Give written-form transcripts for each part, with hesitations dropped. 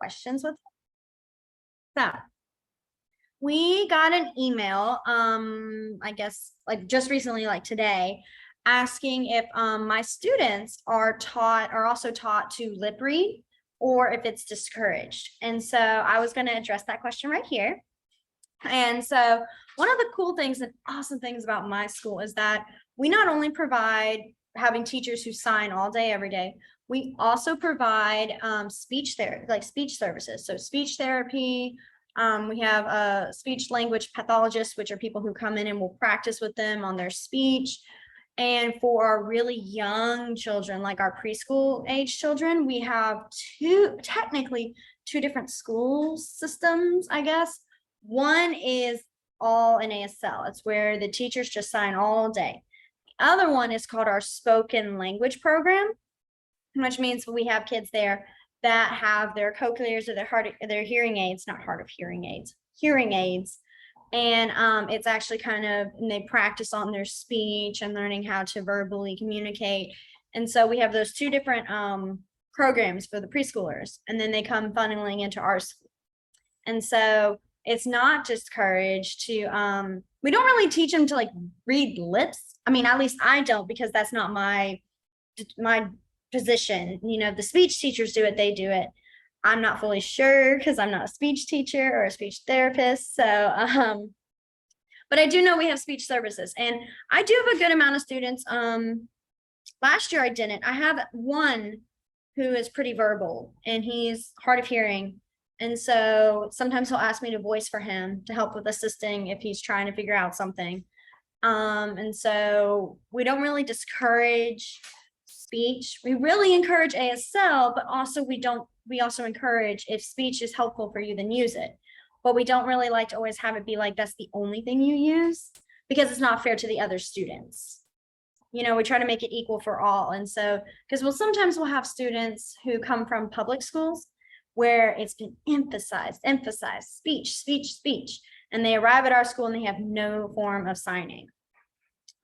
Questions with that? We got an email, I guess like just recently, like today, asking if my students are also taught to lip read or if it's discouraged. And so I was going to address that question right here. And so one of the cool things and awesome things about my school is that we not only provide having teachers who sign all day, every day, we also provide speech therapy, like speech services. So speech therapy, we have a speech language pathologist, which are people who come in and will practice with them on their speech. And for our really young children, like our preschool age children, we have technically two different school systems, I guess. One is all in ASL. It's where the teachers just sign all day. The other one is called our spoken language program, which means we have kids there that have their cochlears or their hearing aids, not hard of hearing aids, hearing aids. And it's actually and they practice on their speech and learning how to verbally communicate. And so we have those two different programs for the preschoolers, and then they come funneling into our school. And so it's not just courage to, we don't really teach them to like read lips. I mean, at least I don't, because that's not my position. You know, the speech teachers do it, they do it. I'm not fully sure because I'm not a speech teacher or a speech therapist. So, but I do know we have speech services, and I do have a good amount of students. Last year I didn't. I have one who is pretty verbal and he's hard of hearing. And so sometimes he'll ask me to voice for him to help with assisting if he's trying to figure out something. And so we don't really discourage speech. We really encourage ASL, but also we also encourage, if speech is helpful for you, then use it. But we don't really like to always have it be like, that's the only thing you use, because it's not fair to the other students. You know, we try to make it equal for all. And so, because sometimes we'll have students who come from public schools where it's been emphasized, speech, and they arrive at our school and they have no form of signing.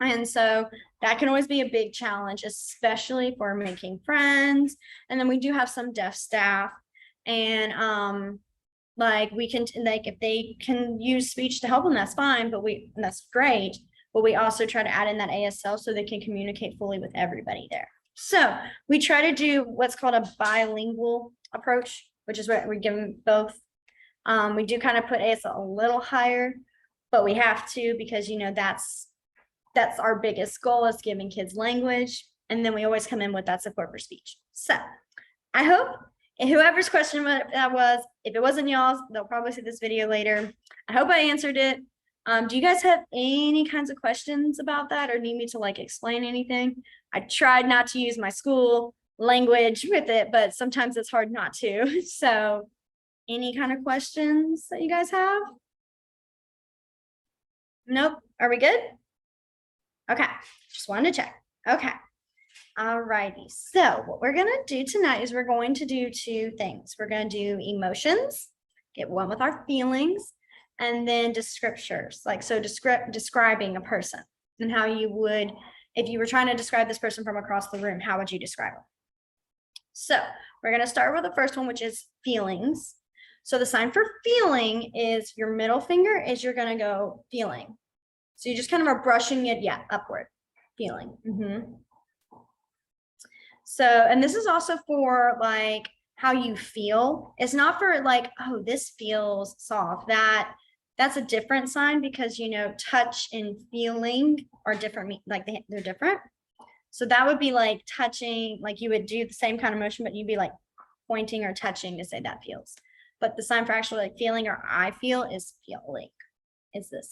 And so that can always be a big challenge, especially for making friends. And then we do have some deaf staff, and like we can, like, if they can use speech to help them, that's fine, but that's great. But we also try to add in that ASL so they can communicate fully with everybody there. So we try to do what's called a bilingual approach, which is what we give them both. We do kind of put ASL a little higher, but we have to, because, you know, that's our biggest goal, is giving kids language. And then we always come in with that support for speech. So I hope whoever's question that was, if it wasn't y'all's, they'll probably see this video later. I hope I answered it. Do you guys have any kinds of questions about that, or need me to like explain anything? I tried not to use my school language with it, but sometimes it's hard not to. So any kind of questions that you guys have? Nope. Are we good? Okay, just wanted to check. Okay. All righty. So what we're going to do tonight is we're going to do two things. We're going to do emotions, get one with our feelings, and then descriptors, like so describing a person, and how you would, if you were trying to describe this person from across the room, how would you describe them? So we're going to start with the first one, which is feelings. So the sign for feeling is your middle finger, is you're going to go feeling. So you just kind of are brushing it, upward, feeling. So, and this is also for like how you feel. It's not for like, oh, this feels soft. That's a different sign, because, you know, touch and feeling are different, like they're different. So that would be like touching, like you would do the same kind of motion, but you'd be like pointing or touching to say that feels. But the sign for actually like feeling or I feel is feeling, is this.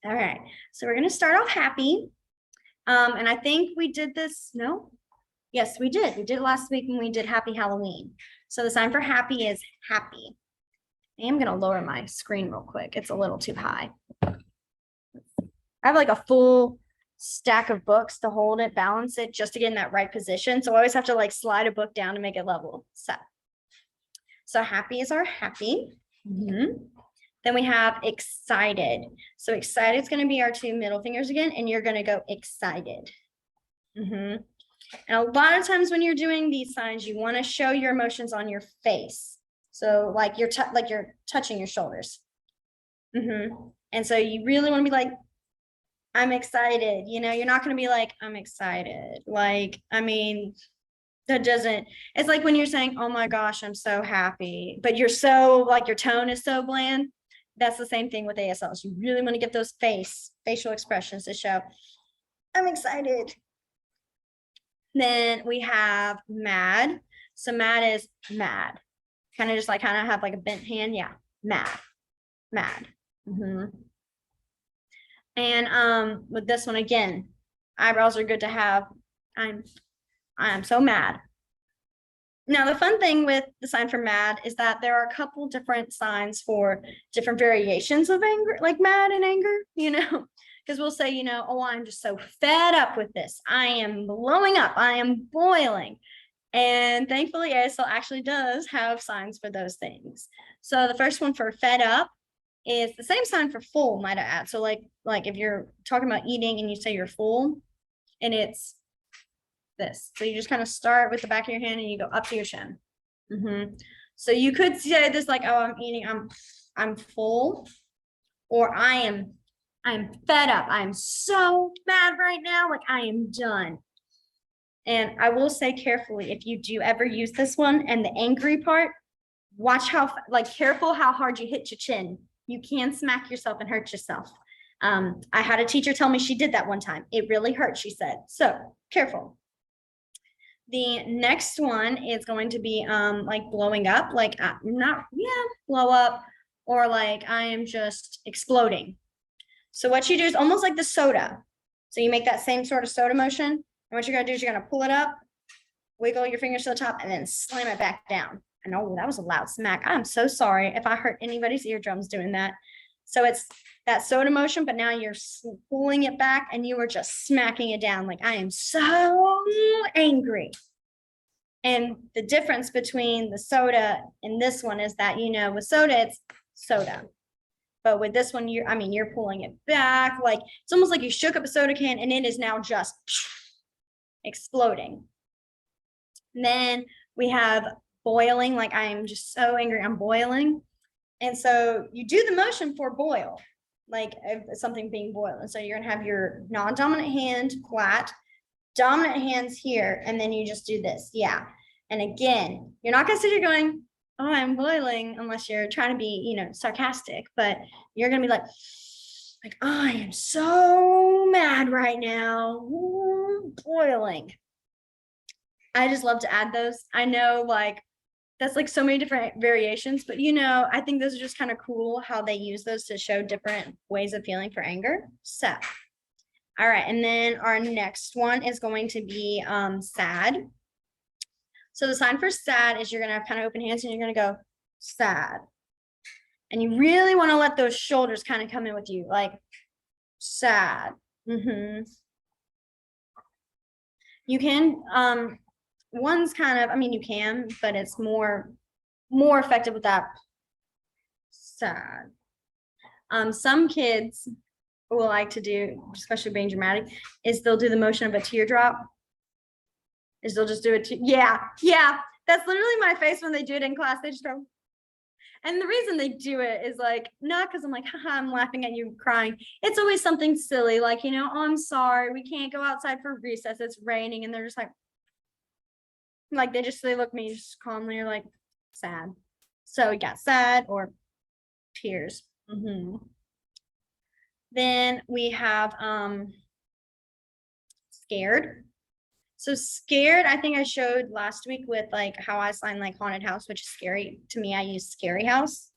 All right, so we're going to start off happy. And I think we did this, no? Yes, we did. We did it last week when we did Happy Halloween. So the sign for happy is happy. I am going to lower my screen real quick. It's a little too high. I have like a full stack of books to hold it, balance it, just to get in that right position. So I always have to like slide a book down to make it level. So happy is our happy. Then we have excited. So excited is going to be our two middle fingers again, and you're going to go excited. And a lot of times when you're doing these signs, you want to show your emotions on your face. So like you're touching your shoulders. And so you really want to be like, I'm excited. You know, you're not going to be like, I'm excited. Like, I mean, that doesn't, it's like when you're saying, oh my gosh, I'm so happy, but you're so like your tone is so bland. That's the same thing with ASLs. You really want to get those facial expressions to show, I'm excited. Then we have mad. So mad is mad. Kind of just like kind of have like a bent hand. Yeah, mad. And with this one again, eyebrows are good to have. I'm so mad. Now, the fun thing with the sign for mad is that there are a couple different signs for different variations of anger, like mad and anger, you know, because we'll say, you know, oh, I'm just so fed up with this. I am blowing up. I am boiling. And thankfully, ASL actually does have signs for those things. So the first one for fed up is the same sign for full, might I add. So like if you're talking about eating and you say you're full, and it's this. So you just kind of start with the back of your hand and you go up to your chin. So you could say this like, oh, I'm eating, I'm full, or I'm fed up. I'm so mad right now. Like I am done. And I will say carefully, if you do ever use this one and the angry part, watch how like careful how hard you hit your chin. You can smack yourself and hurt yourself. I had a teacher tell me she did that one time. It really hurt, she said. So careful. The next one is going to be like blowing up, like blow up, or like I am just exploding. So what you do is almost like the soda. So you make that same sort of soda motion. And what you're gonna do is you're gonna pull it up, wiggle your fingers to the top, and then slam it back down. I know that was a loud smack. I'm so sorry if I hurt anybody's eardrums doing that. So it's that soda motion, but now you're pulling it back and you are just smacking it down. Like I am so angry. And the difference between the soda and this one is that, you know, with soda, it's soda. But with this one, you're pulling it back. Like it's almost like you shook up a soda can and it is now just exploding. And then we have boiling, like I am just so angry, I'm boiling. And so you do the motion for boil, like something being boiled. And so you're gonna have your non-dominant hand flat, dominant hands here, and then you just do this. Yeah. And again, you're not gonna sit here going, oh, I'm boiling, unless you're trying to be, you know, sarcastic, but you're gonna be like I am so mad right now. Ooh, boiling. I just love to add those. I know like that's like so many different variations, but you know, I think those are just kind of cool how they use those to show different ways of feeling for anger. So, all right. And then our next one is going to be sad. So the sign for sad is you're going to have kind of open hands and you're going to go sad. And you really want to let those shoulders kind of come in with you, like sad. You can, one's kind of, you can, but it's more effective with that sad. Some kids will like to do, especially being dramatic, is they'll do the motion of a teardrop. Is they'll just do it. Yeah. That's literally my face when they do it in class. They just go. And the reason they do it is like, not because I'm like, haha, I'm laughing at you crying. It's always something silly, like, you know, oh, I'm sorry, we can't go outside for recess, it's raining. And they're just like they look at me just calmly, you're like, sad. So we got sad or tears. Then we have scared. So scared, I think I showed last week with like how I sign like haunted house, which is scary. To me, I use scary house.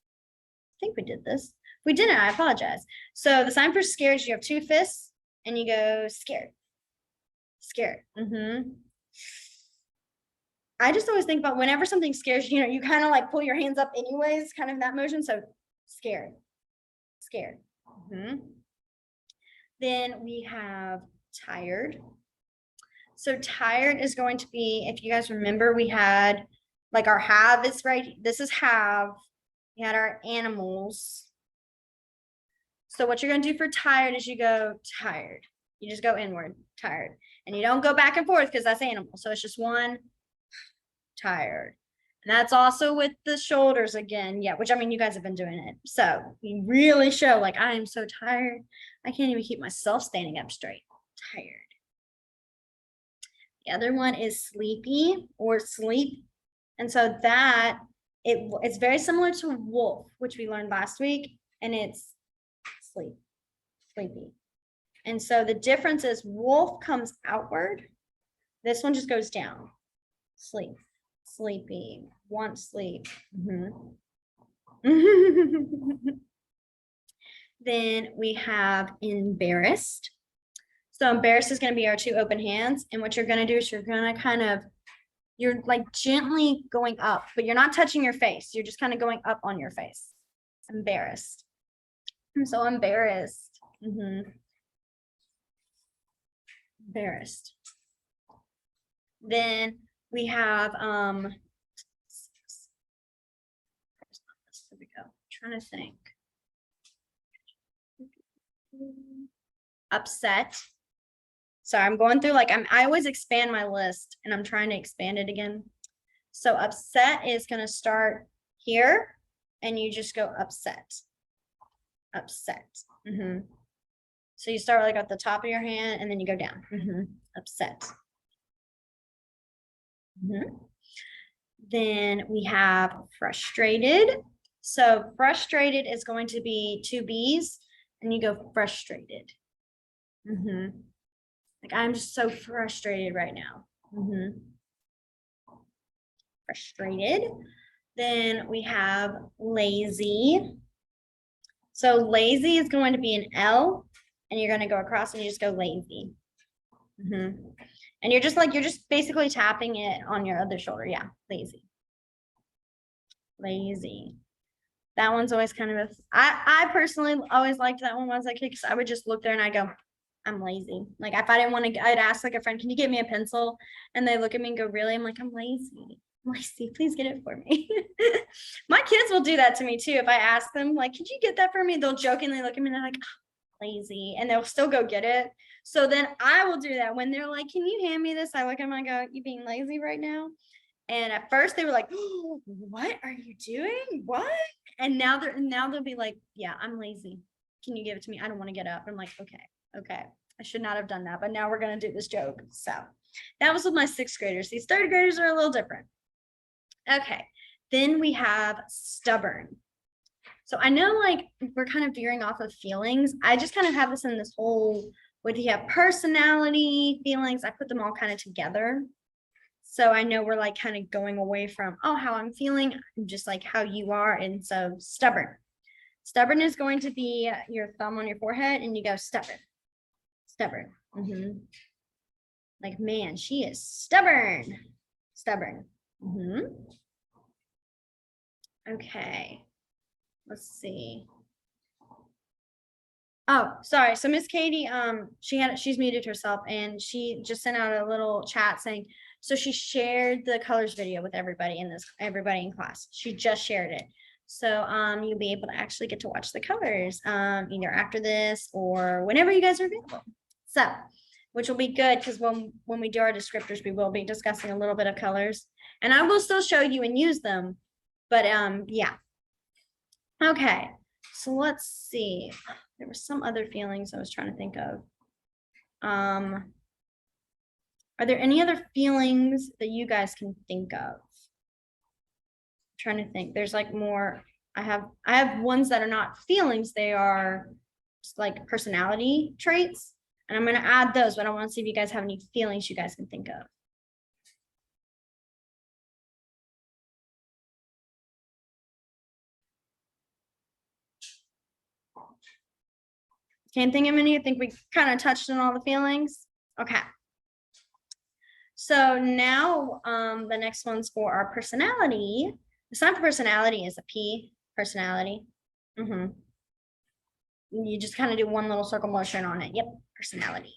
I think we did this. If we didn't, I apologize. So the sign for scared is you have two fists and you go scared. I just always think about whenever something scares you, you kind of like pull your hands up anyways, kind of that motion. So scared. Then we have tired. So tired is going to be, if you guys remember, we had like our have is right. This is have. We had our animals. So what you're going to do for tired is you go tired. You just go inward, tired. And you don't go back and forth because that's animal. So it's just one, tired. And that's also with the shoulders again. Yeah, which I mean, you guys have been doing it. So you really show like, I am so tired. I can't even keep myself standing up straight. Tired. The other one is sleepy or sleep. And so that it's very similar to wolf, which we learned last week. And it's sleepy. And so the difference is wolf comes outward. This one just goes down. Sleepy, want sleep. Then we have embarrassed. So embarrassed is going to be our two open hands. And what you're going to do is you're going to you're like gently going up, but you're not touching your face. You're just kind of going up on your face. Embarrassed. I'm so embarrassed. Embarrassed. Then we have there we go. I'm trying to think. Upset. So I'm going through like I always expand my list and I'm trying to expand it again. So upset is going to start here and you just go upset. So you start like at the top of your hand and then you go down. Upset. Then we have frustrated. So frustrated is going to be two B's and you go frustrated. Like I'm just so frustrated right now. Frustrated. Then we have lazy. So lazy is going to be an L and you're going to go across and you just go lazy. And you're just basically tapping it on your other shoulder. Yeah, lazy. That one's always kind of I personally always liked that one when I was like, because I would just look there and I go, I'm lazy. Like if I didn't want to, I'd ask like a friend, can you get me a pencil? And they look at me and go, really? I'm like, I'm lazy. Please get it for me. My kids will do that to me too. If I ask them, like, could you get that for me? They'll jokingly look at me and they're like, oh, lazy. And they'll still go get it. So then I will do that when they're like, can you hand me this? I look at them and I go, you being lazy right now? And at first they were like, oh, what are you doing? What? And now they'll be like, yeah, I'm lazy. Can you give it to me? I don't want to get up. I'm like, okay. I should not have done that, but now we're going to do this joke. So that was with my sixth graders. These third graders are a little different. Okay. Then we have stubborn. So I know like we're kind of veering off of feelings. I just kind of have this in this whole, what do you have? Personality, feelings. I put them all kind of together. So I know we're like kind of going away from, oh, how I'm feeling, just like how you are. And so stubborn. Stubborn is going to be your thumb on your forehead and you go stubborn. Like, man, she is stubborn. Okay. Let's see. Oh, sorry. So Miss Katie, she's muted herself and she just sent out a little chat saying, so she shared the colors video with everybody in class. She just shared it. So you'll be able to actually get to watch the colors either after this or whenever you guys are available. So, which will be good because when we do our descriptors, we will be discussing a little bit of colors and I will still show you and use them. But yeah. Okay. So let's see. There were some other feelings I was trying to think of. Are there any other feelings that you guys can think of? I'm trying to think. There's like more. I have ones that are not feelings. They are just like personality traits. And I'm going to add those, but I want to see if you guys have any feelings you guys can think of. Can't think of any. I think we kind of touched on all the feelings. Okay. So now the next one's for our personality. The sign for personality is a P, personality. You just kind of do one little circle motion on it. Yep, personality.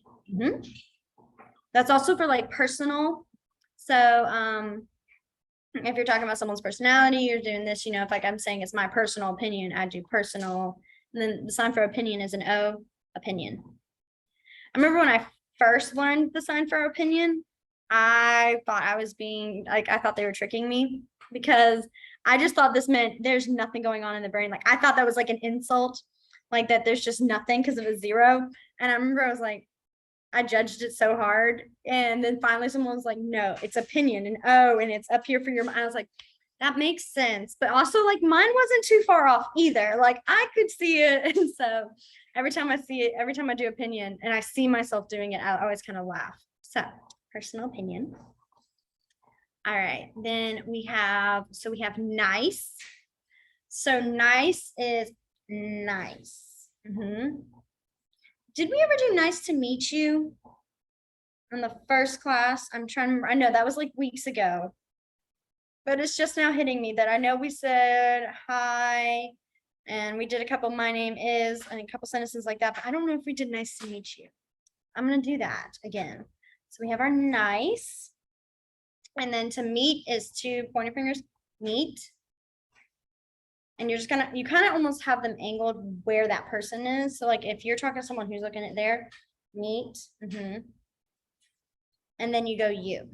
That's also for like personal. So if you're talking about someone's personality, you're doing this, if like I'm saying it's my personal opinion, I do personal. And then the sign for opinion is an O, opinion. I remember when I first learned the sign for opinion, I thought I was being like, I thought they were tricking me because I just thought this meant there's nothing going on in the brain. Like I thought that was like an insult, like that there's just nothing because of a zero. And I remember I was like, I judged it so hard. And then finally someone was like, no, it's opinion and oh, and it's up here for your mind. I was like, that makes sense. But also like mine wasn't too far off either. Like I could see it. And so every time I see it, every time I do opinion and I see myself doing it, I always kind of laugh. So personal opinion. All right, then we have nice. So nice is nice. Did we ever do nice to meet you in the first class? I'm trying to remember. I know that was like weeks ago, but it's just now hitting me that I know we said hi and we did a couple my name is and a couple sentences like that, but I don't know if we did nice to meet you. I'm going to do that again. So we have our nice, and then to meet is two pointer fingers, meet. And you're just gonna, you kind of almost have them angled where that person is. So like if you're talking to someone who's looking at there, meet, and then you go you.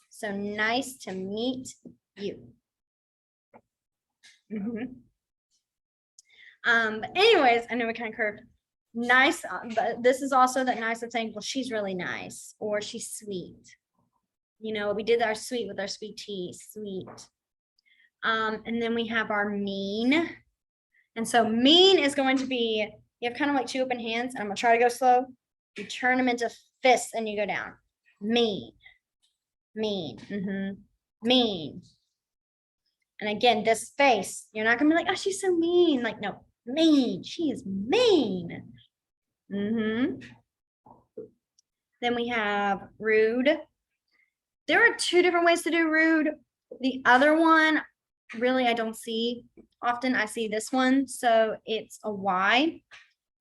So nice to meet you. But anyways, I know we kind of curved. Nice, but this is also that nice of saying, well, she's really nice or she's sweet. You know, we did our sweet with our sweet tea, sweet. And then we have our mean. And so mean is going to be, you have kind of like two open hands, and I'm gonna try to go slow. You turn them into fists and you go down. Mean, mean, mean. And again, this face, you're not gonna be like, oh, she's so mean. Like, no, mean, she is mean. Then we have rude. There are two different ways to do rude. The other one, really, I don't see often. I see this one. So it's a Y.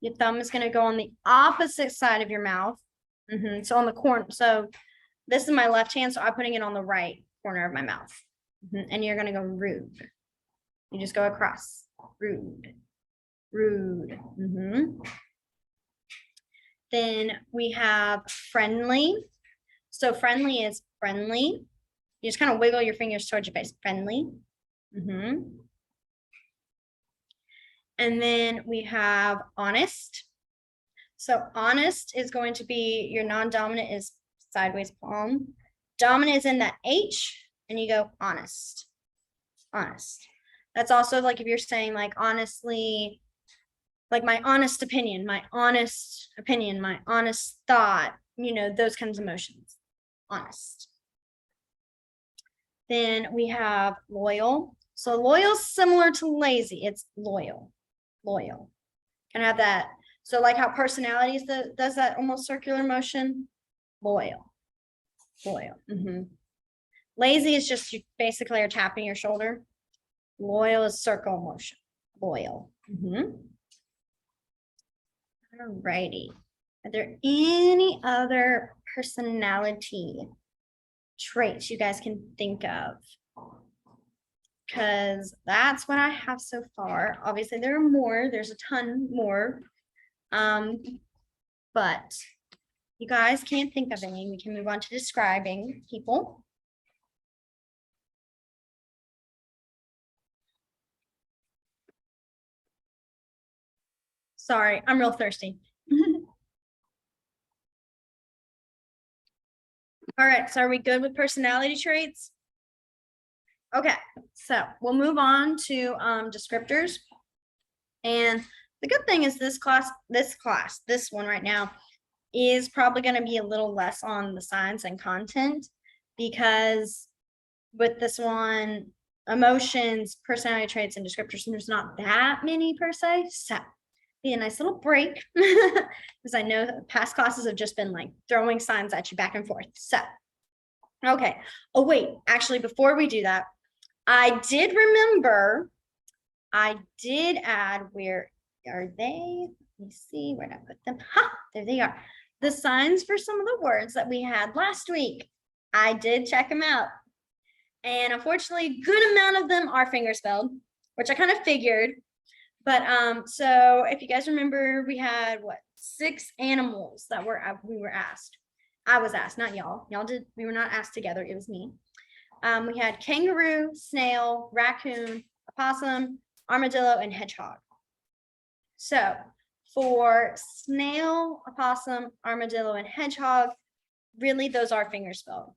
Your thumb is going to go on the opposite side of your mouth. So on the corner. So this is my left hand. So I'm putting it on the right corner of my mouth. And you're going to go rude. You just go across. Rude. Rude. Then we have friendly. So friendly is friendly. You just kind of wiggle your fingers towards your face. Friendly. And then we have honest. So honest is going to be your non-dominant is sideways palm. Dominant is in that H, and you go honest. Honest. That's also like if you're saying like honestly, like my honest opinion, my honest thought, you know, those kinds of emotions. Honest. Then we have loyal. So loyal is similar to lazy. It's loyal. Loyal. Can have that. So like how personalities does that almost circular motion. Loyal. Loyal. Lazy is just you basically are tapping your shoulder. Loyal is circle motion. Loyal. Alrighty. Are there any other personality traits you guys can think of? Because that's what I have so far. Obviously, there are more. There's a ton more. But you guys can't think of any. We can move on to describing people. Sorry, I'm real thirsty. All right, so are we good with personality traits? Okay, so we'll move on to descriptors. And the good thing is this one right now is probably going to be a little less on the science and content, because with this one, emotions, personality traits, and descriptors, and there's not that many per se. So be a nice little break, because I know that past classes have just been like throwing signs at you back and forth. So, okay. Oh, wait, actually, before we do that, I did remember, I did add, where are they? Let me see where I put them. Ha, there they are. The signs for some of the words that we had last week. I did check them out. And unfortunately, a good amount of them are fingerspelled, which I kind of figured. But so if you guys remember, we had what, 6 animals that we were asked. I was asked, not y'all. Y'all did, we were not asked together. It was me. We had kangaroo, snail, raccoon, opossum, armadillo, and hedgehog. So for snail, opossum, armadillo, and hedgehog, really those are fingerspelled.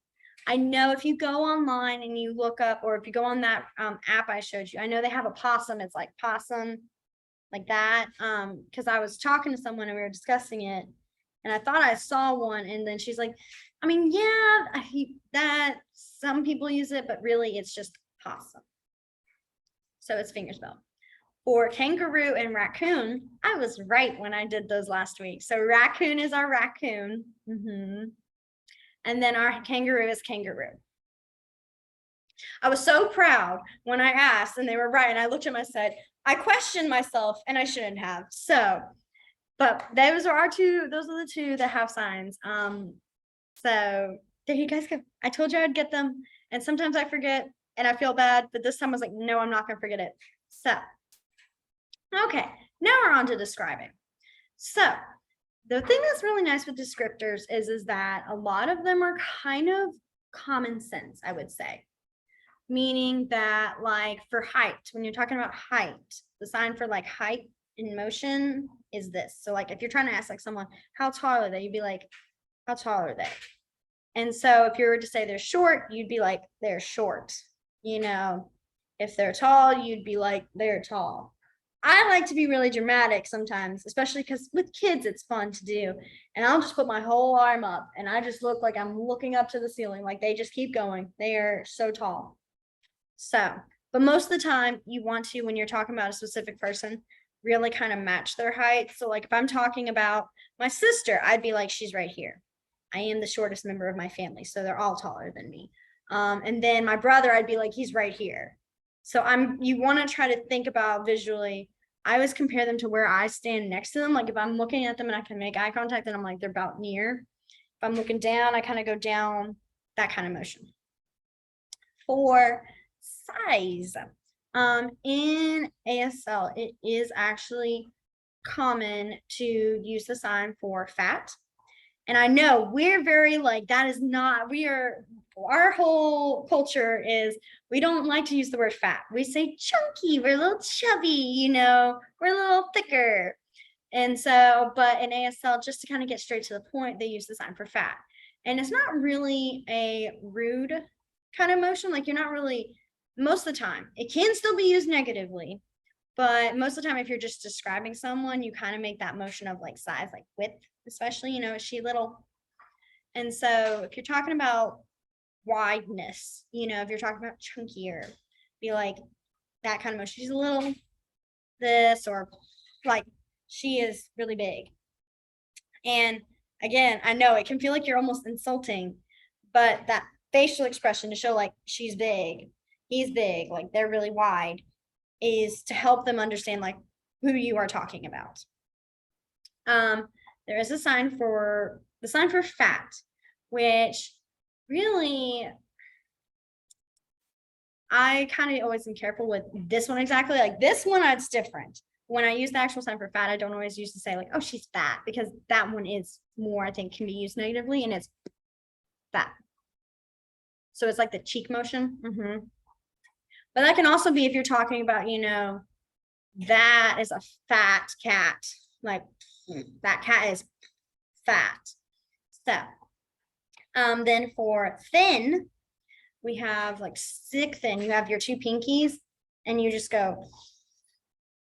I know if you go online and you look up, or if you go on that app I showed you, I know they have a possum. It's like possum, like that. Because I was talking to someone and we were discussing it, and I thought I saw one, and then she's like, I mean, yeah, that some people use it, but really it's just possum. So it's fingerspelled. For kangaroo and raccoon, I was right when I did those last week. So raccoon is our raccoon. And then our kangaroo is kangaroo. I was so proud when I asked and they were right. And I looked at them and said, I questioned myself and I shouldn't have. So, but those are the two that have signs. So there you guys go. I told you I'd get them. And sometimes I forget and I feel bad, but this time I was like, no, I'm not gonna forget it. So, okay, now we're on to describing. So the thing that's really nice with descriptors is that a lot of them are kind of common sense, I would say. Meaning that, like, for height, when you're talking about height, the sign for like height in motion is this. So like if you're trying to ask like someone, how tall are they? You'd be like, how tall are they? And so if you were to say they're short, you'd be like, they're short. You know, if they're tall, you'd be like, they're tall. I like to be really dramatic sometimes, especially because with kids, it's fun to do. And I'll just put my whole arm up and I just look like I'm looking up to the ceiling, like they just keep going. They are so tall. So, but most of the time you want to, when you're talking about a specific person, really kind of match their height. So like if I'm talking about my sister, I'd be like, she's right here. I am the shortest member of my family, so they're all taller than me. And then my brother, I'd be like, he's right here. So you want to try to think about visually. I always compare them to where I stand next to them. Like if I'm looking at them and I can make eye contact, then I'm like, they're about near. If I'm looking down, I kind of go down, that kind of motion. For size, in ASL, it is actually common to use the sign for fat. And I know we're very like, that is not, our whole culture is, we don't like to use the word fat. We say chunky, we're a little chubby, you know, we're a little thicker. And so, but in ASL, just to kind of get straight to the point, they use the sign for fat. And it's not really a rude kind of motion. Like you're not really, most of the time, it can still be used negatively. But most of the time, if you're just describing someone, you kind of make that motion of like size, like width, especially, you know, is she little? And so if you're talking about wideness, you know, if you're talking about chunkier, be like that kind of motion. She's a little this, or like she is really big. And again, I know it can feel like you're almost insulting, but that facial expression to show like she's big, he's big, like they're really wide, is to help them understand like who you are talking about. There is a sign for fat, which really I kind of always am careful with this one exactly. Like this one, it's different. When I use the actual sign for fat, I don't always use to say like, oh, she's fat, because that one is more, I think, can be used negatively, and it's fat. So it's like the cheek motion. But that can also be if you're talking about, you know, that is a fat cat. Like that cat is fat. So then for thin, we have like stick thin. You have your 2 pinkies and you just go,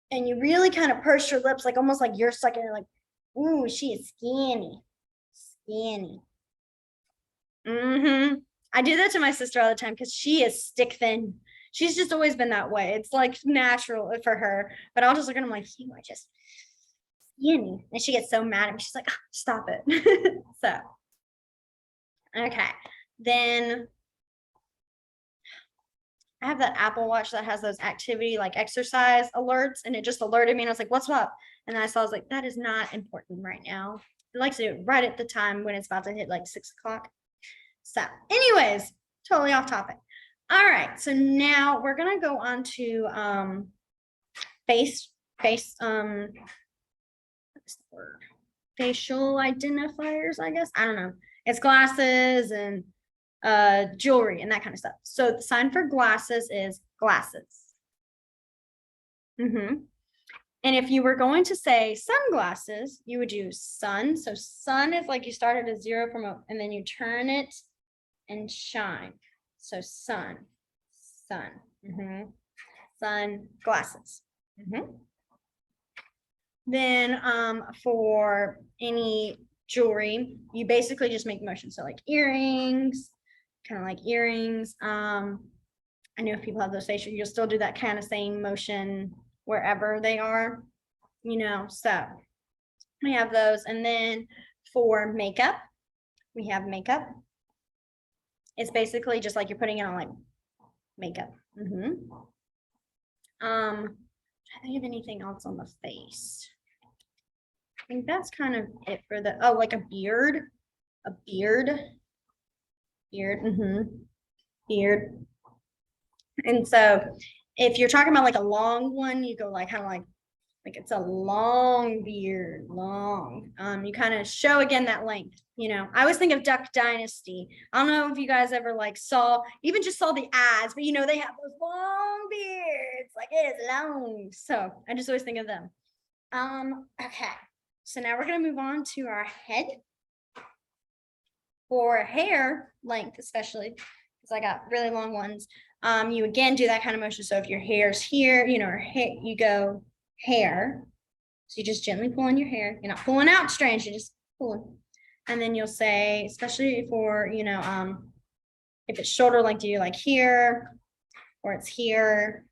and you really kind of purse your lips, like almost like you're sucking it, like, ooh, she is skinny. I do that to my sister all the time because she is stick thin. She's just always been that way. It's like natural for her. But I'll just look at him like, you are just skinny. And she gets so mad at me. She's like, oh, stop it. So, okay. Then I have that Apple Watch that has those activity, like exercise alerts, and it just alerted me. And I was like, what's up? And then I was like, that is not important right now. I like to do it right at the time when it's about to hit like 6 o'clock. So anyways, totally off topic. All right, so now we're gonna go on to face face, what's the word? Facial identifiers, I guess. I don't know. It's glasses and jewelry and that kind of stuff. So the sign for glasses is glasses. And if you were going to say sunglasses, you would use sun. So sun is like you start at a zero and then you turn it and shine. So sun. Sunglasses. Then for any jewelry, you basically just make motion. So like earrings, kind of like earrings. I know if people have those facial, you'll still do that kind of same motion wherever they are, so we have those. And then for makeup, we have makeup. It's basically just like you're putting it on like makeup. I think of anything else on the face. I think that's kind of it for the, like a beard. Beard. And so if you're talking about like a long one, you go like kind of like it's a long beard, you kind of show again that length. I always think of Duck Dynasty. I don't know if you guys ever like saw the ads, but they have those long beards, like it is long. So I just always think of them. Okay, so now we're gonna move on to our head. For hair length, especially because I got really long ones, you again do that kind of motion. So if your hair's here, you go hair. So you just gently pull in your hair. You're not pulling out strange, you're just pulling. And then you'll say, especially for, if it's shoulder length, you like here, or it's here.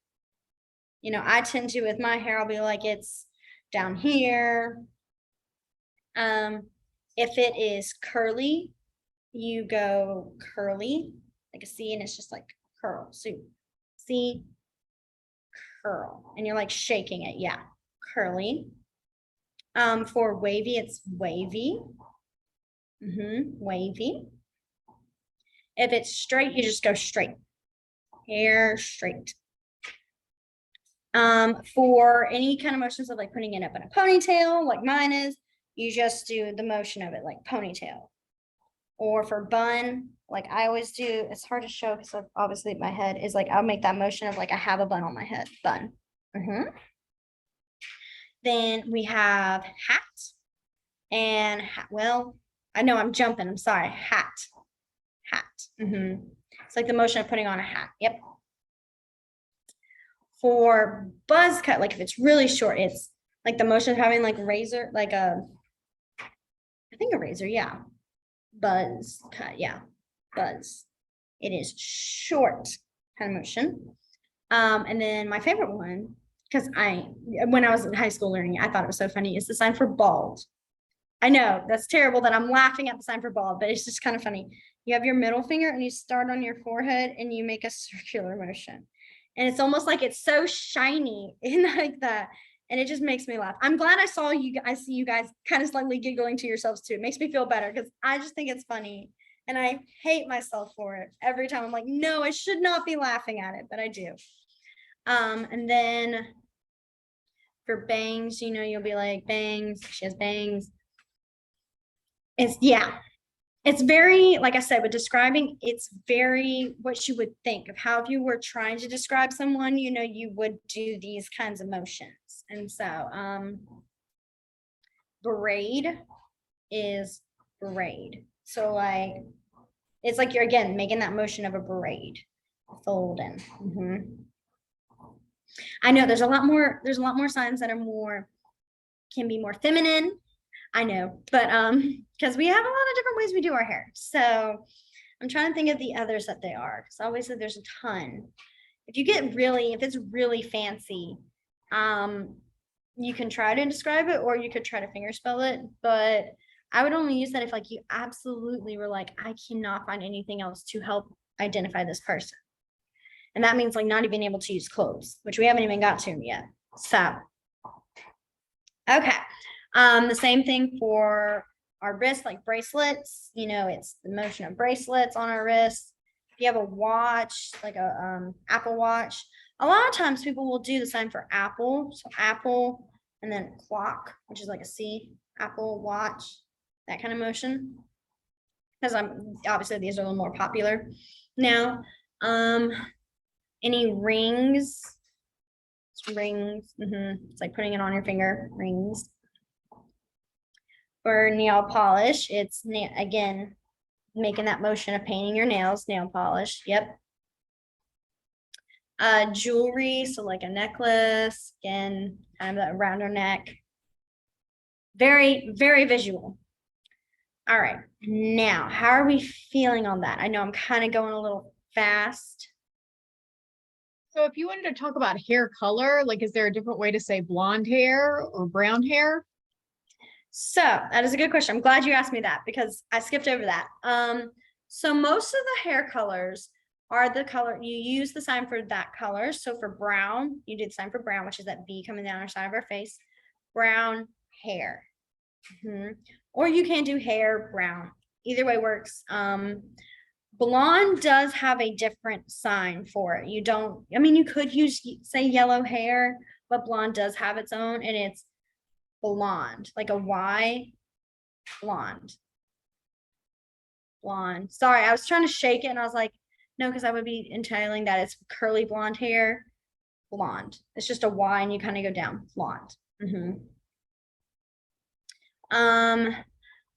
I tend to, with my hair, I'll be like, it's down here. If it is curly, you go curly, like a C, and it's just like curl. So C, curl, and you're like shaking it. Yeah, curly. For wavy, it's wavy. Wavy. If it's straight, you just go straight. Hair straight. For any kind of motions of like putting it up in a ponytail, like mine is, you just do the motion of it like ponytail. Or for bun, like I always do, it's hard to show because obviously my head is like, I'll make that motion of like I have a bun on my head, bun. Then we have hat. And well, I know I'm jumping, I'm sorry, hat. It's like the motion of putting on a hat. Yep. For buzz cut, like if it's really short, it's like the motion of having like razor, like I think a razor, yeah. Buzz cut, yeah, buzz. It is short kind of motion. And then my favorite one, because when I was in high school learning, I thought it was so funny, is the sign for bald. I know that's terrible that I'm laughing at the sign for bald, but it's just kind of funny. You have your middle finger and you start on your forehead and you make a circular motion. And it's almost like it's so shiny and like that. And it just makes me laugh. I'm glad I see you guys kind of slightly giggling to yourselves too. It makes me feel better because I just think it's funny. And I hate myself for it. Every time I'm like, no, I should not be laughing at it, but I do. And then for bangs, you'll be like, bangs, she has bangs. It's very, like I said, with describing, it's very what you would think of how if you were trying to describe someone, you would do these kinds of motions. And so braid is braid. So like, it's like you're again making that motion of a braid, folding. I know there's a lot more signs that can be more feminine. I know, but because we have a lot of different ways we do our hair. So I'm trying to think of the others that they are, because obviously there's a ton. If it's really fancy, you can try to describe it or you could try to finger spell it, but I would only use that if like you absolutely were like, I cannot find anything else to help identify this person. And that means like not even able to use clothes, which we haven't even got to yet. So, okay. The same thing for our wrists, like bracelets, it's the motion of bracelets on our wrists. If you have a watch, like a Apple Watch, A lot of times people will do the sign for apple. So apple and then clock, which is like a C, apple, watch, that kind of motion. Because I'm obviously these are a little more popular now. Any rings? Rings. It's like putting it on your finger. Rings. For nail polish, it's again making that motion of painting your nails. Nail polish. Yep. Jewelry, so like a necklace, again, kind of around her neck. Very, very visual. All right, now, how are we feeling on that? I know I'm kind of going a little fast. So if you wanted to talk about hair color, like, is there a different way to say blonde hair or brown hair? So that is a good question. I'm glad you asked me that because I skipped over that. So most of the hair colors are the color, you use the sign for that color. So for brown, you do the sign for brown, which is that V coming down our side of our face, brown hair. Or you can do hair brown. Either way works. Blonde does have a different sign for it. You don't, I mean, you could use, say, yellow hair, but blonde does have its own, and it's blonde, like a Y, blonde. Blonde. Sorry, I was trying to shake it, and I was like, no, because I would be entitling that it's curly blonde hair. Blonde. It's just a Y, and you kind of go down. Blonde.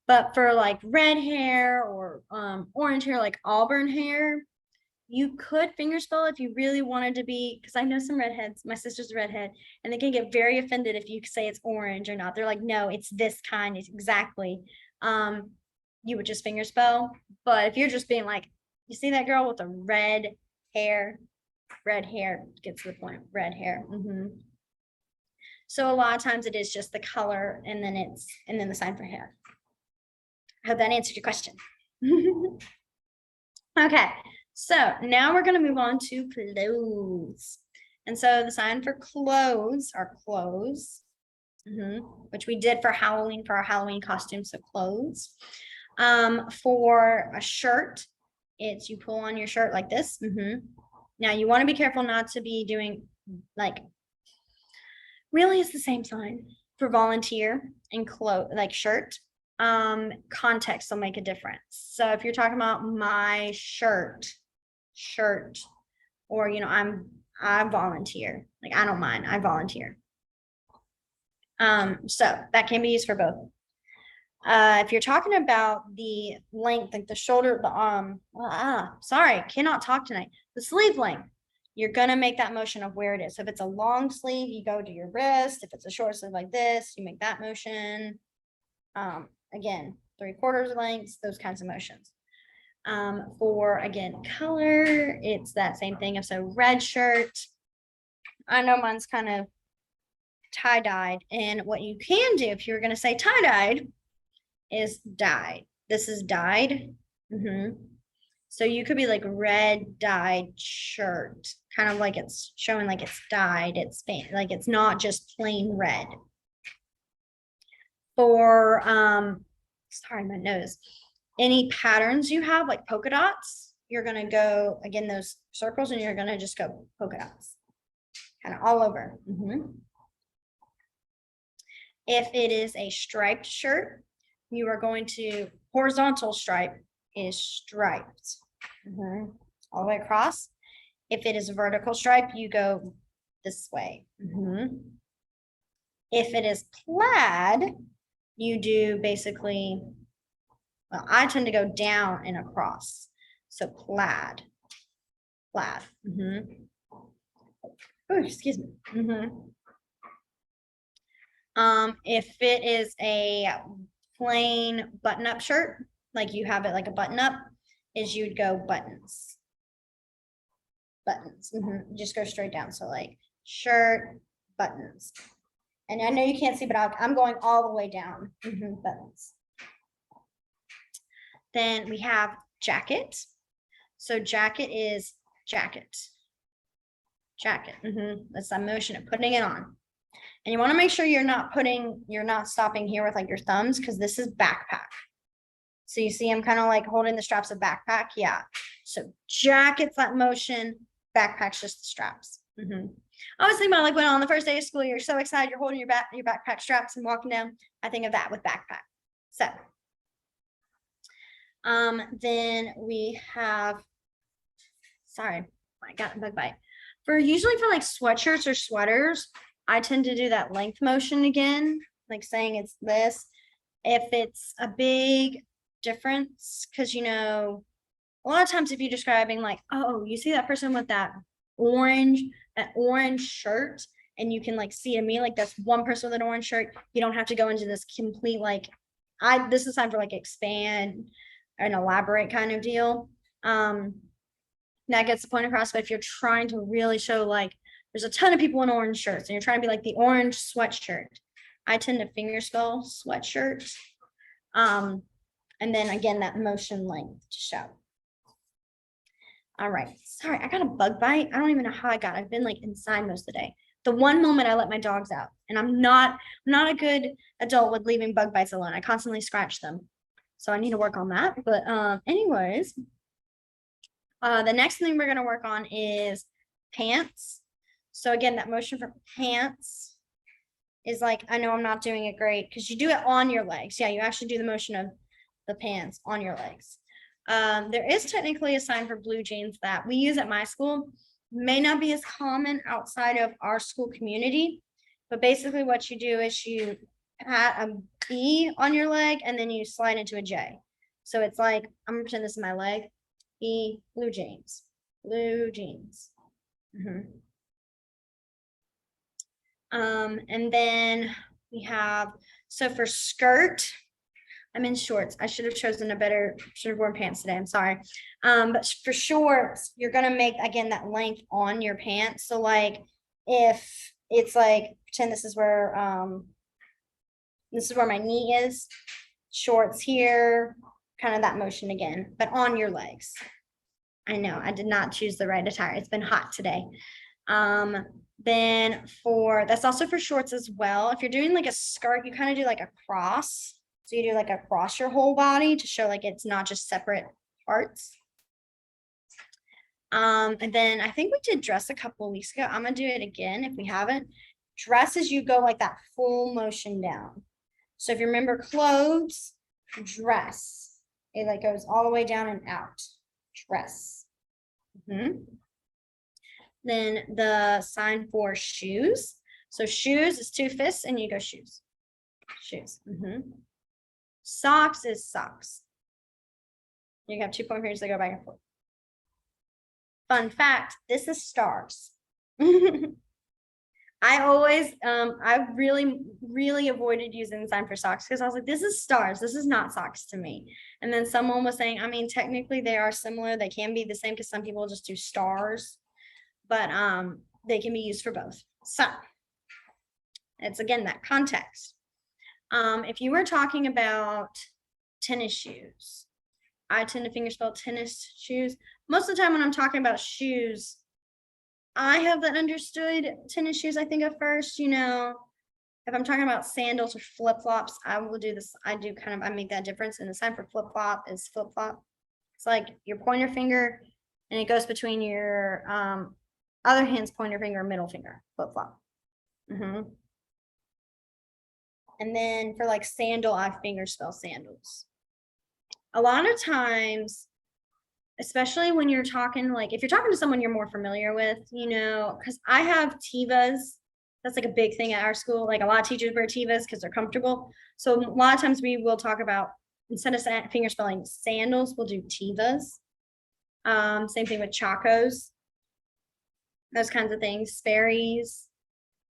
But for like red hair or orange hair, like auburn hair, you could fingerspell if you really wanted to be, because I know some redheads, my sister's a redhead, and they can get very offended if you say it's orange or not. They're like, no, it's this kind, it's exactly. You would just fingerspell. But if you're just being like, you see that girl with the red hair gets to the point, red hair. So a lot of times it is just the color and then the sign for hair. I hope that answered your question. Okay, so now we're going to move on to clothes. And so the sign for clothes are clothes, which we did for Halloween, for our Halloween costume, so clothes. For a shirt, it's you pull on your shirt like this. Now you want to be careful not to be doing like, really it's the same sign for volunteer and like shirt. Context will make a difference. So if you're talking about my shirt, or I volunteer, like I don't mind, I volunteer. So that can be used for both. If you're talking about the length, like the shoulder, sorry, cannot talk tonight. The sleeve length, you're gonna make that motion of where it is. So if it's a long sleeve, you go to your wrist. If it's a short sleeve like this, you make that motion. Again, 3/4 lengths, those kinds of motions. For again, color, it's that same thing. So red shirt, I know mine's kind of tie-dyed, and what you can do if you're going to say tie-dyed is dyed. This is dyed. So you could be like red dyed shirt, kind of like it's showing like it's dyed. It's like it's not just plain red. For sorry, my nose. Any patterns you have, like polka dots, you're gonna go again those circles, and you're gonna just go polka dots, kind of all over. If it is a striped shirt, you are going to horizontal stripe is striped, all the way across. If it is a vertical stripe, you go this way. If it is plaid, you do basically, well, I tend to go down and across. So plaid. Oh, excuse me. If it is a plain button-up shirt, like you have it like a button-up, is you'd go buttons. Just go straight down. So like shirt, buttons. And I know you can't see, but I'm going all the way down. Buttons. Then we have jacket. So jacket is jacket. That's the motion of putting it on. And you want to make sure you're not stopping here with like your thumbs, because this is backpack. So you see I'm kind of like holding the straps of backpack. Yeah. So jacket's that motion, backpack's just the straps. I was thinking about like when on the first day of school, you're so excited, you're holding your backpack straps and walking down. I think of that with backpack. So, then we have, sorry, I got a bug bite. Usually for like sweatshirts or sweaters, I tend to do that length motion again, like saying it's this. If it's a big difference, because a lot of times if you're describing like, oh, you see that person with that orange shirt, and you can like see to me like that's one person with an orange shirt. You don't have to go into this complete like, this is time for like expand and elaborate kind of deal. That gets the point across. But if you're trying to really show like there's a ton of people in orange shirts and you're trying to be like the orange sweatshirt, I tend to fingerspell sweatshirt. And then again, that motion length to show. All right. Sorry, I got a bug bite. I don't even know how I got it. I've been like inside most of the day. The one moment I let my dogs out, and I'm not a good adult with leaving bug bites alone. I constantly scratch them. So I need to work on that. But anyways, the next thing we're going to work on is pants. So again, that motion for pants is like, I know I'm not doing it great because you do it on your legs. Yeah, you actually do the motion of the pants on your legs. There is technically a sign for blue jeans that we use at my school. May not be as common outside of our school community, but basically what you do is you pat a B on your leg and then you slide into a J. So it's like, I'm gonna pretend this is my leg. B, blue jeans, blue jeans. And then we have, so for skirt, I'm in shorts. I should have chosen should have worn pants today. I'm sorry. But for shorts, you're going to make, again, that length on your pants. So like if it's like, pretend this is where my knee is, shorts here, kind of that motion again, but on your legs. I know I did not choose the right attire. It's been hot today. Then that's also for shorts as well. If you're doing like a skirt, you kind of do like a cross. So you do like across your whole body to show like it's not just separate parts. And then I think we did dress a couple of weeks ago. I'm gonna do it again if we haven't. Dress is you go like that full motion down. So if you remember clothes, dress, it like goes all the way down and out. Dress. Then the sign for shoes. So shoes is two fists and you go shoes. Shoes. Socks is socks. You have 2 point fingers that go back and forth. Fun fact, this is stars. I really avoided using the sign for socks because I was like, this is stars. This is not socks to me. And then someone was saying, I mean, technically they are similar. They can be the same because some people just do stars, but they can be used for both. So it's again, that context. If you were talking about tennis shoes, I tend to fingerspell tennis shoes. Most of the time when I'm talking about shoes, I have that understood tennis shoes, I think at first, if I'm talking about sandals or flip-flops, I will do this. I make that difference. And the sign for flip-flop is flip-flop. It's like your pointer finger and it goes between your other hand's pointer finger and middle finger, flip-flop. And then for like sandal, I fingerspell sandals. A lot of times, especially when you're talking, like if you're talking to someone you're more familiar with, because I have Tevas. That's like a big thing at our school. Like a lot of teachers wear Tevas because they're comfortable. So a lot of times we will talk about, instead of fingerspelling sandals, we'll do Tevas. Same thing with Chacos. Those kinds of things. Sperry's,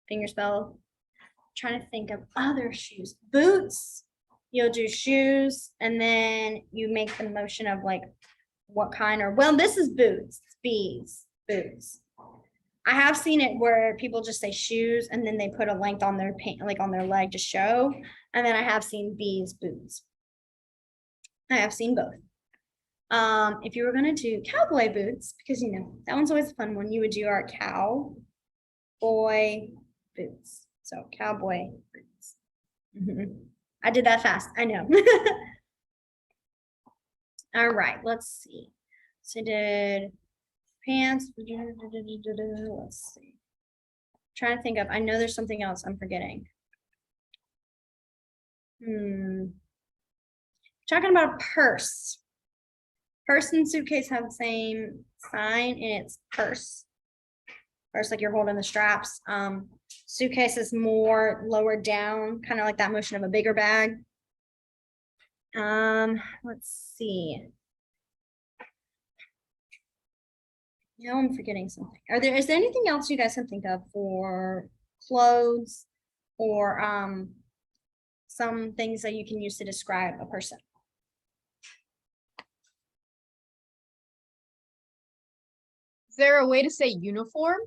fingerspell. Trying to think of other shoes. Boots, you'll do shoes, and then you make the motion of like what kind, or well, this is boots, B's, boots. I have seen it where people just say shoes and then they put a length on their pant, like on their leg to show. And then I have seen B's, boots. I have seen both. If you were going to do cowboy boots, because that one's always a fun one, you would do our cowboy boots. So cowboy boots. I did that fast, I know. All right, let's see. So I did pants. Let's see. Trying to think of, I know there's something else I'm forgetting. Talking about a purse. Purse and suitcase have the same sign, and it's purse. Purse, like you're holding the straps. Suitcase is more lower down, kind of like that motion of a bigger bag. Let's see. No, I'm forgetting something. Is there anything else you guys can think of for clothes or some things that you can use to describe a person? Is there a way to say uniform?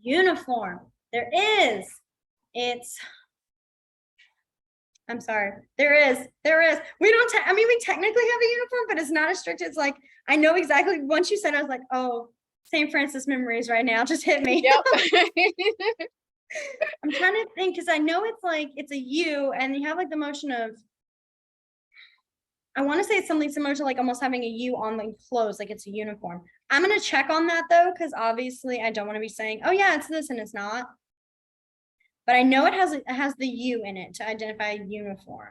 Uniform. There is. I'm sorry. There is. We don't, I mean, we technically have a uniform, but it's not as strict as like, I know exactly, once you said, I was like, oh, St. Francis memories right now just hit me. Yep. I'm trying to think, because I know it's like, it's a U and you have like the motion of, I want to say it's something similar to like almost having a U on the clothes, like it's a uniform. I'm going to check on that though, because obviously I don't want to be saying, oh yeah, it's this and it's not. But I know it has the U in it to identify a uniform.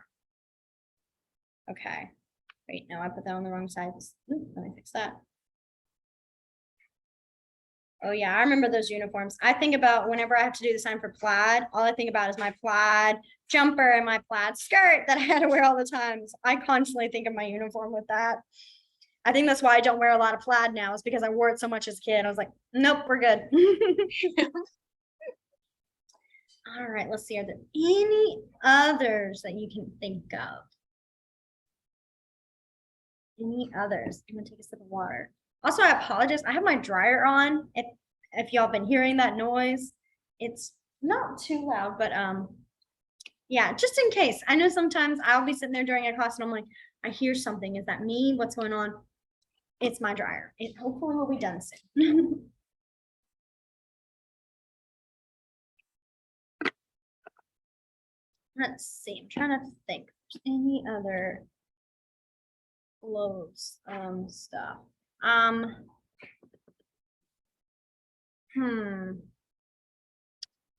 Okay. Wait, no, I put that on the wrong side. Ooh, let me fix that. Oh yeah, I remember those uniforms. I think about whenever I have to do the sign for Plaid, all I think about is my Plaid jumper and my Plaid skirt that I had to wear all the time. So I constantly think of my uniform with that. I think that's why I don't wear a lot of Plaid now, is because I wore it so much as a kid. I was like, nope, we're good. All right, let's see. Are there any others that you can think of? Any others? I'm gonna take a sip of water. Also, I apologize. I have my dryer on. If y'all been hearing that noise, it's not too loud, but yeah, just in case. I know sometimes I'll be sitting there during a class and I'm like, I hear something. Is that me? What's going on? It's my dryer. It hopefully will be done soon. Let's see. I'm trying to think. If there's any other clothes stuff.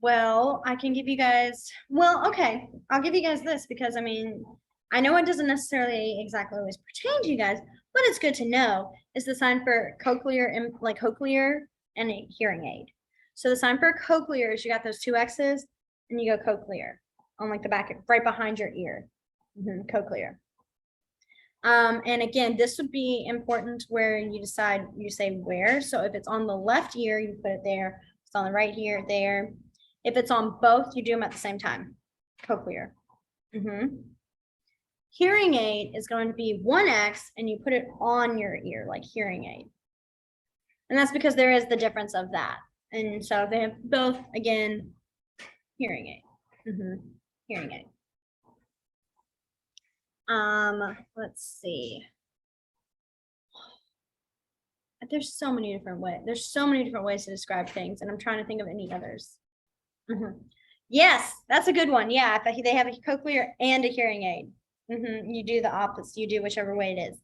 Well, I can give you guys, well, okay, I'll give you guys this because I mean, I know it doesn't necessarily exactly always pertain to you guys, but it's good to know is the sign for cochlear and like cochlear and a hearing aid. So the sign for cochlear is you got those two X's and you go cochlear on like the back, right behind your ear, cochlear. And again, this would be important where you decide, you say where. So if it's on the left ear, you put it there. If it's on the right ear, there. If it's on both, you do them at the same time. Cochlear. Hearing aid is going to be one X and you put it on your ear, like hearing aid. And that's because there is the difference of that. And so they have both, again, hearing aid. Hearing aid. Let's see. There's so many different ways. There's so many different ways to describe things, and I'm trying to think of any others. Yes, that's a good one. Yeah, if they have a cochlear and a hearing aid. You do the opposite. You do whichever way it is.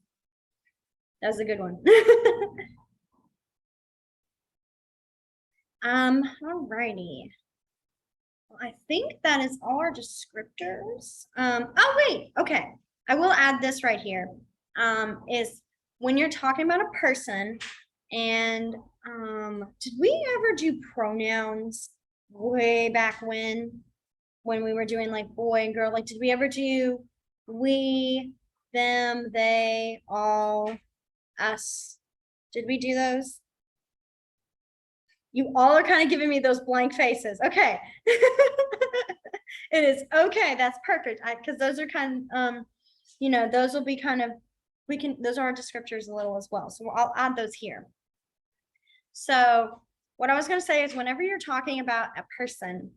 That's a good one. Alrighty. Well, I think that is all our descriptors. Oh wait, okay. I will add this right here. Is when you're talking about a person and did we ever do pronouns way back when we were doing like boy and girl? Like, did we ever do we, them, they, all, us? Did we do those? You all are kind of giving me those blank faces. Okay. It is okay. That's perfect. Because those are kind of, you know, those will be kind of, those are our descriptors a little as well. So I'll add those here. So what I was going to say is whenever you're talking about a person,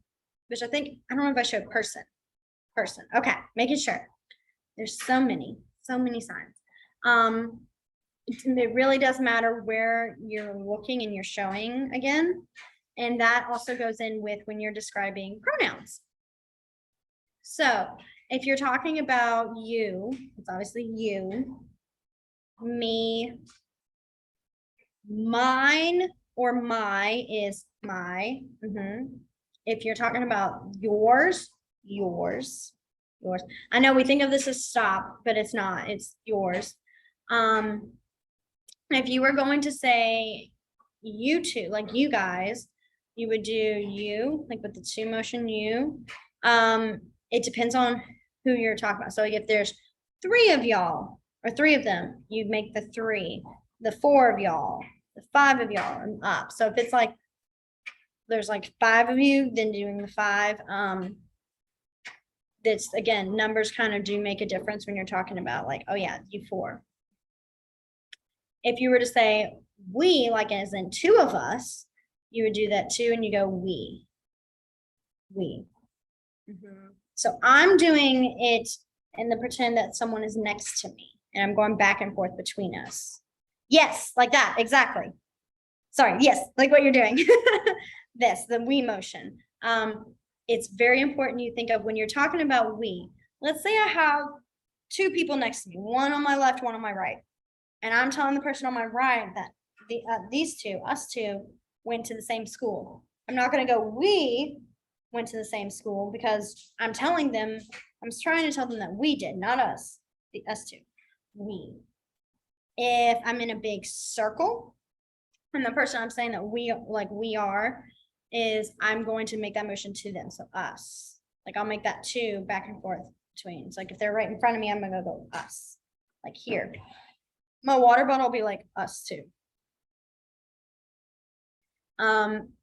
which I don't know if I showed person. Okay. Making sure. There's so many signs. It really does matter where you're looking and you're showing again. And that also goes in with when you're describing pronouns. So if you're talking about you, it's obviously you, me, Mine or my is my. If you're talking about yours, yours. I know we think of this as stop, but it's not. It's yours. If you were going to say you two, like you guys, you would do you, like with the two motion you. It depends on who you're talking about. So if there's three of y'all or three of them, you make the three, the four of y'all, the five of y'all, and up. So if it's like there's like five of you, then doing the five. That's again, numbers kind of do make a difference when you're talking about like, oh yeah, you four. If you were to say we, like as in two of us, you would do that too, and you go we. So I'm doing it in the pretend that someone is next to me, and I'm going back and forth between us. Yes, like that, exactly. Sorry, yes, like what you're doing. This, the we motion. It's very important you think of when you're talking about we. Let's say I have two people next to me, one on my left, one on my right. And I'm telling the person on my right that these two, us two, went to the same school. I'm not going to go, we went to the same school, because I'm telling them, I'm trying to tell them that we did, not us, us two, we. If I'm in a big circle, and the person I'm saying that we, like we are, is I'm going to make that motion to them. So us, like I'll make that two back and forth between. It's like if they're right in front of me, I'm gonna go us, like here. My water bottle will be like us too.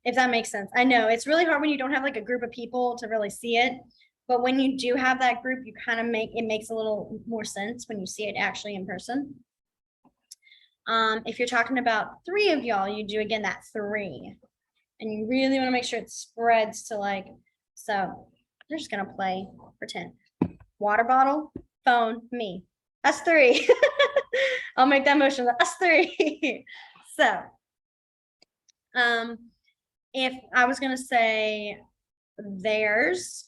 If that makes sense. I know it's really hard when you don't have like a group of people to really see it, but when you do have that group, you kind of makes a little more sense when you see it actually in person. If you're talking about three of y'all, you do again that three, and you really want to make sure it spreads to like, so they're just gonna play pretend. Water bottle, phone, me. Us three. I'll make that motion, us three. So, if I was gonna say theirs,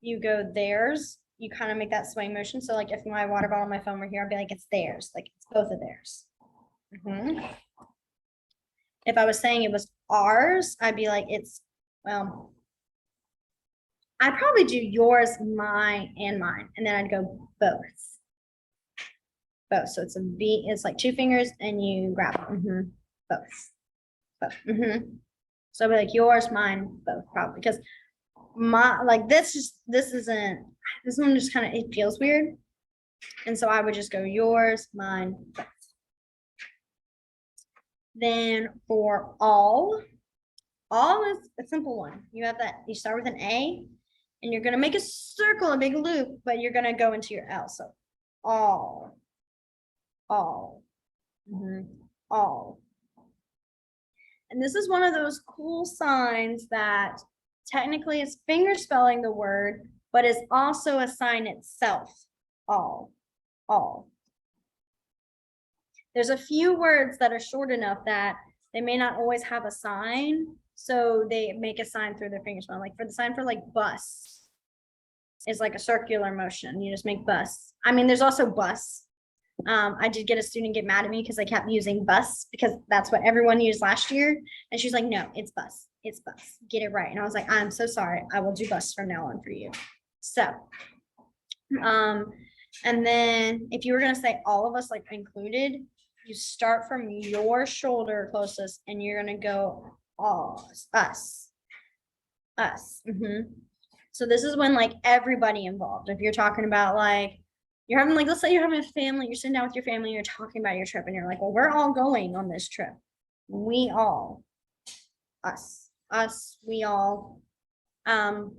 you go theirs, you kind of make that sway motion. So like if my water bottle and my phone were here, I'd be like, it's theirs, like it's both of theirs. If I was saying it was ours, I'd be like, it's, well, I'd probably do yours, mine, and mine, and then I'd go both. Both. So it's a V, it's like two fingers and you grab it. Both. So I'd be like yours, mine, both, probably, because my, like this one just kind of, it feels weird. And so I would just go yours, mine, both. Then for all is a simple one. You have that, you start with an A and you're gonna make a circle, a big loop, but you're gonna go into your L. So all. All. And this is one of those cool signs that technically is finger spelling the word, but is also a sign itself. All. There's a few words that are short enough that they may not always have a sign, so they make a sign through their fingers. Like for the sign for like bus is like a circular motion. You just make bus. I mean, there's also bus. I did get a student get mad at me because I kept using bus because that's what everyone used last year. And she's like, no, it's bus. It's bus. Get it right. And I was like, I'm so sorry. I will do bus from now on for you. So, and then if you were going to say all of us, like included, you start from your shoulder closest and you're going to go all us. So this is when like everybody involved, if you're talking about like, you're having like, let's say you're having a family, you're sitting down with your family, you're talking about your trip and you're like, well, we're all going on this trip. We all, us, we all. I'm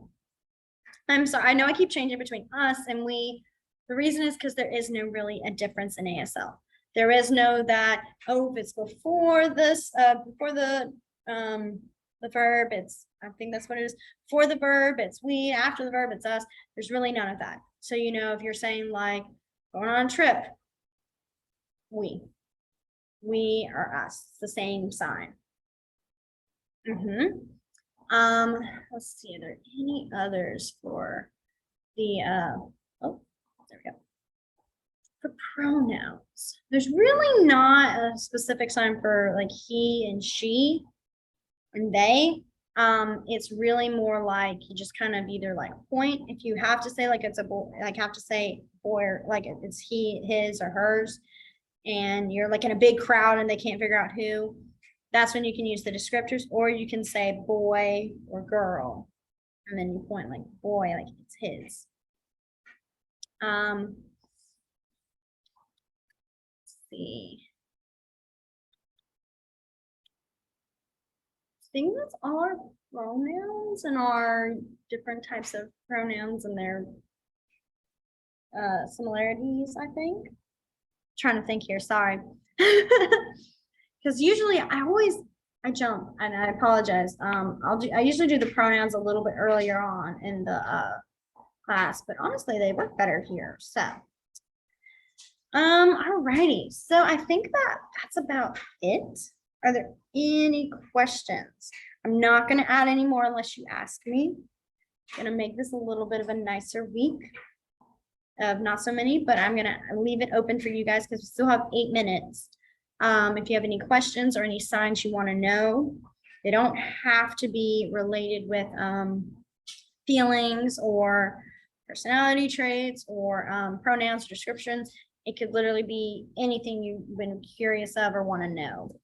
sorry, I know I keep changing between us and we. The reason is because there is no really a difference in ASL. There is no that, oh, if it's before this, before the verb, it's, I think that's what it is. For the verb, it's we, after the verb, it's us. There's really none of that. So, you know, if you're saying like going on a trip, we are us, it's the same sign. Let's see, are there any others for the, oh, there we go. For pronouns, there's really not a specific sign for like he and she and they. It's really more like you just kind of either like point if you have to say like it's a boy, like have to say boy or like it's he, his, or hers, and you're like in a big crowd and they can't figure out who. That's when you can use the descriptors, or you can say boy or girl, and then you point like boy, like it's his. Let's see. I think that's all our pronouns and our different types of pronouns and their similarities, I think. Trying to think here, sorry. Because usually I jump and I apologize. I usually do the pronouns a little bit earlier on in the class, but honestly they work better here. So alrighty. So I think that's about it. Are there any questions? I'm not gonna add any more unless you ask me. I'm gonna make this a little bit of a nicer week of not so many, but I'm gonna leave it open for you guys because we still have 8 minutes. If you have any questions or any signs you want to know, they don't have to be related with feelings or personality traits or pronouns or descriptions. It could literally be anything you've been curious of or want to know.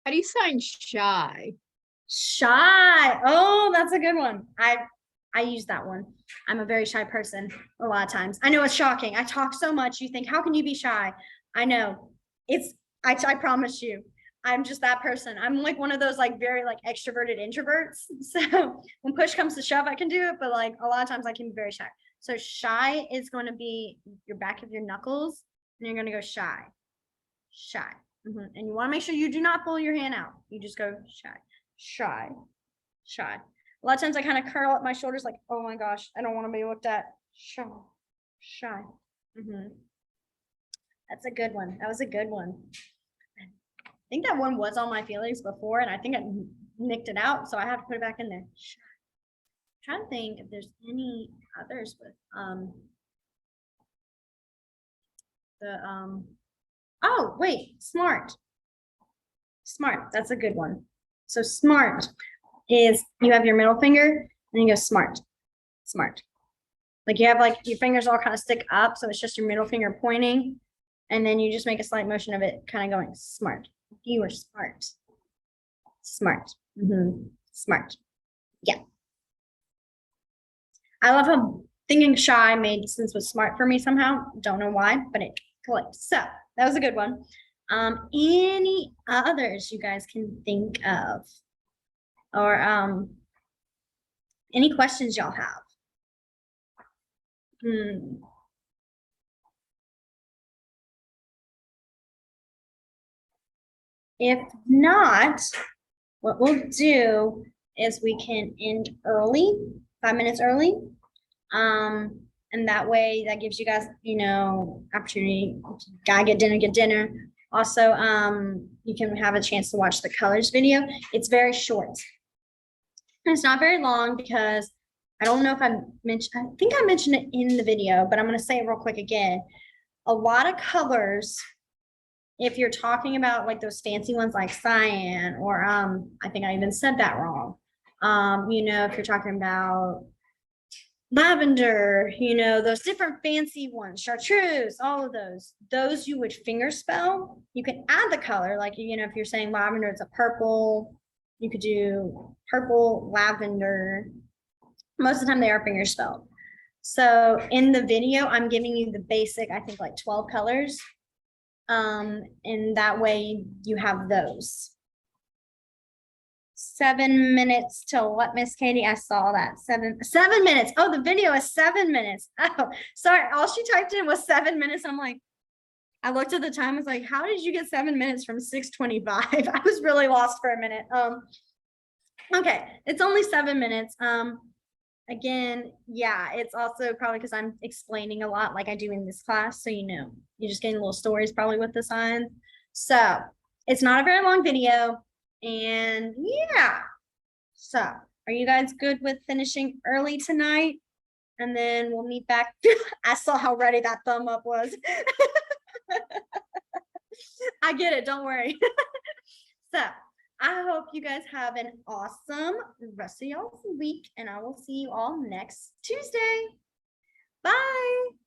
How do you sign shy? Shy. Oh, that's a good one. I use that one. I'm a very shy person a lot of times. I know it's shocking. I talk so much. You think, how can you be shy? I know. I promise you, I'm just that person. I'm like one of those like very like extroverted introverts. So when push comes to shove, I can do it, but like a lot of times I can be very shy. So shy is going to be your back of your knuckles, and you're going to go shy. Shy. And you want to make sure you do not pull your hand out. You just go shy, shy, shy. A lot of times I kind of curl up my shoulders like, oh my gosh, I don't want to be looked at. Shy, shy. That's a good one. That was a good one. I think that one was on my feelings before, and I think I nicked it out, so I have to put it back in there. Shy. I'm trying to think if there's any others with oh wait, smart. Smart. That's a good one. So smart is you have your middle finger and you go smart, smart. Like you have like your fingers all kind of stick up, so it's just your middle finger pointing, and then you just make a slight motion of it kind of going smart. You are smart. Smart. Smart. Yeah. I love how thinking shy made sense with smart for me somehow. Don't know why, but it clicked. So that was a good one. Any others you guys can think of? Or any questions y'all have? If not, what we'll do is we can end early, 5 minutes early. And that way that gives you guys, opportunity. Gotta get dinner. Also, you can have a chance to watch the colors video. It's very short. And it's not very long because I don't know if I think I mentioned it in the video, but I'm going to say it real quick again. A lot of colors, if you're talking about like those fancy ones like cyan, or I think I even said that wrong. If you're talking about lavender, those different fancy ones, chartreuse, all of those you would finger spell. You can add the color, like, if you're saying lavender, it's a purple, you could do purple, lavender. Most of the time they are finger spelled. So in the video, I'm giving you the basic, I think like 12 colors. And that way you have those. 7 minutes till what, Miss Katie? I saw that. 7 minutes. Oh, the video is 7 minutes. Oh, sorry. All she typed in was 7 minutes. I'm like, I looked at the time. I was like, how did you get 7 minutes from 6:25? I was really lost for a minute. Okay, it's only 7 minutes. again, yeah, it's also probably because I'm explaining a lot like I do in this class. So, you're just getting little stories probably with the signs. So it's not a very long video. And yeah. So are you guys good with finishing early tonight? And then we'll meet back. I saw how ready that thumb up was. I get it. Don't worry. So I hope you guys have an awesome rest of y'all's week, and I will see you all next Tuesday. Bye.